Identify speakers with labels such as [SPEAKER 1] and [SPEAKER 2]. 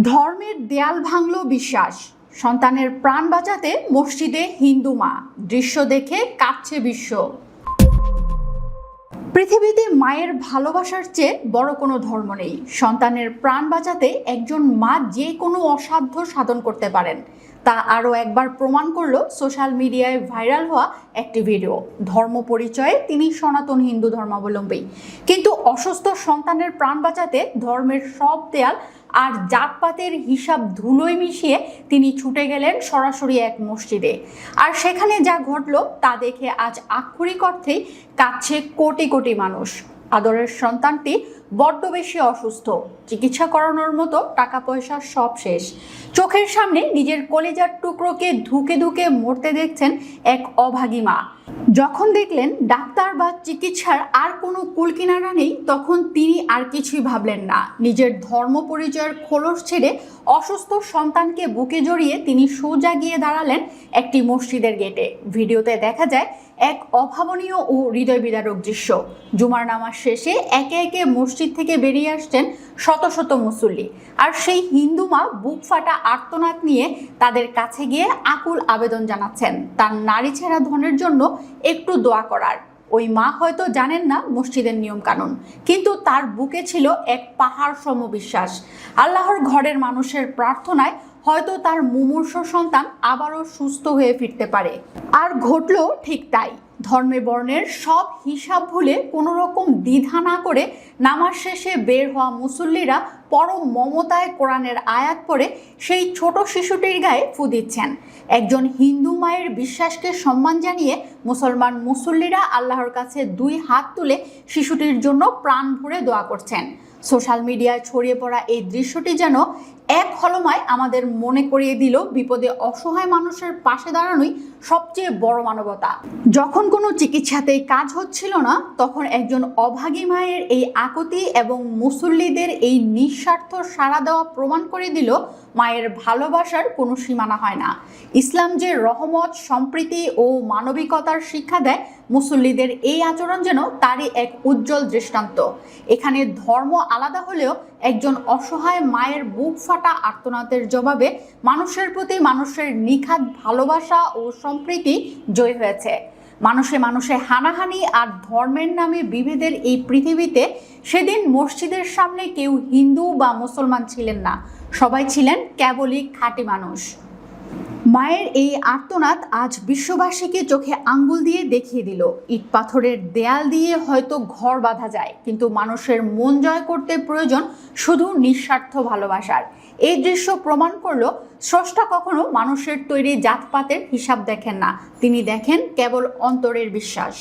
[SPEAKER 1] ধর্মের দেয়াল ভাঙল বিশ্বাস, সন্তানের প্রাণ বাঁচাতে মসজিদে হিন্দু মা, দৃশ্য দেখে কাঁপছে বিশ্ব। পৃথিবীতে মায়ের ভালোবাসার চেয়ে বড় কোনো ধর্ম নেই। সন্তানের প্রাণ বাঁচাতে একজন মা যে কোনো অসাধ্য সাধন করতে পারেন, তা আরও একবার প্রমাণ করলো সোশ্যাল মিডিয়ায় ভাইরাল হওয়া একটি ভিডিও। ধর্ম পরিচয়ে তিনি সনাতন হিন্দু ধর্মাবলম্বী, কিন্তু অসুস্থ সন্তানের প্রাণ বাঁচাতে ধর্মের সব দেয়াল আর জাতপাতের হিসাব ধুলোয় মিশিয়ে তিনি ছুটে গেলেন সরাসরি এক মসজিদে। আর সেখানে যা ঘটলো তা দেখে আজ আক্ষরিক অর্থেই কাঁদছে কোটি কোটি মানুষ। আদরের সন্তানটি বড্ড বেশি অসুস্থ, চিকিৎসা করানোর মতো টাকা পয়সা সব শেষ। চোখের সামনে নিজের কলিজার টুকরোকে ধুকে ধুকে মরতে দেখছেন এক অভাগী মা। যখন দেখলেন ডাক্তার বা চিকিৎসার আর কোনো কুলকিনারা নেই, তখন তিনি আর কিছুই ভাবলেন না। নিজের ধর্ম পরিচয়ের খোলস ছেড়ে অসুস্থ সন্তানকে বুকে জড়িয়ে তিনি সোজা গিয়ে দাঁড়ালেন একটি মসজিদের গেটে। ভিডিওতে দেখা যায় এক অভাবনীয় ও হৃদয় বিদারক দৃশ্য। জুমার নামাজ শেষে একে একে মসজিদ থেকে বেরিয়ে আসছেন শত শত মুসল্লি, আর সেই হিন্দু মা বুক ফাটা আর্তনাদ নিয়ে তাদের কাছে গিয়ে আকুল আবেদন জানাচ্ছেন তার নারী ছেঁড়া ধনের জন্য একটু দোয়া করার। ওই মা হয়তো জানেন না মসজিদের নিয়ম কানুন, কিন্তু তার বুকে ছিল এক পাহাড় সম বিশ্বাস। আল্লাহর ঘরের মানুষের প্রার্থনায় হয়তো তার মুমূর্ষ সন্তান আবারও সুস্থ হয়ে ফিরতে পারে। আর ঘটল ঠিক তাই। ধর্মে বর্ণের সব হিসাব ভুলে কোনো রকম দ্বিধা না করে নামাজ শেষে বের হওয়া মুসল্লিরা পরম মমতায় কোরআনের আয়াত পড়ে সেই ছোট শিশুটির গায়ে ফু দিচ্ছেন। একজন হিন্দু মায়ের বিশ্বাসকে সম্মান জানিয়ে মুসলমান মুসল্লিরা আল্লাহর কাছে দুই হাত তুলে শিশুটির জন্য প্রাণ ভরে দোয়া করছেন। সোশ্যাল মিডিয়ায় ছড়িয়ে পড়া এই দৃশ্যটি যেন এক হলমায় আমাদের মনে করিয়ে দিল বিপদে অসহায় মানুষের পাশে দাঁড়ানোই সবচেয়ে বড় মানবতা। যখন কোনো চিকিৎসাতেই কাজ হচ্ছিল না, তখন একজন অভাগী মায়ের এই আকুতি এবং মুসল্লিদের এই নিঃস্বার্থ সাড়া দেওয়া প্রমাণ করে দিল মায়ের ভালোবাসার কোনো সীমানা হয় না। ইসলাম যে রহমত, সম্প্রীতি ও মানবিকতার শিক্ষা দেয়, মুসল্লিদের এই আচরণ যেন তারই এক উজ্জ্বল দৃষ্টান্ত। এখানে ধর্ম আলাদা হলেও একজন অসহায় মায়ের বুক ফাটা আর্তনাদের জবাবে মানুষের প্রতি মানুষের নিখাদ ভালোবাসা ও সম্প্রীতি জয় হয়েছে। মানুষে মানুষে হানাহানি আর ধর্মের নামে বিভেদের এই পৃথিবীতে সেদিন মসজিদের সামনে কেউ হিন্দু বা মুসলমান ছিলেন না, সবাই ছিলেন কেবলই খাঁটি মানুষ। মায়ের এই আর্তনাদ আজ বিশ্ববাসীকে চোখে আঙ্গুল দিয়ে দেখিয়ে দিল, ইট পাথরের দেয়াল দিয়ে হয়তো ঘর বাঁধা যায়, কিন্তু মানুষের মন জয় করতে প্রয়োজন শুধু নিঃস্বার্থ ভালোবাসার। এই দৃশ্য প্রমাণ করলো স্রষ্টা কখনো মানুষের তৈরি জাতপাতের হিসাব দেখেন না, তিনি দেখেন কেবল অন্তরের বিশ্বাস।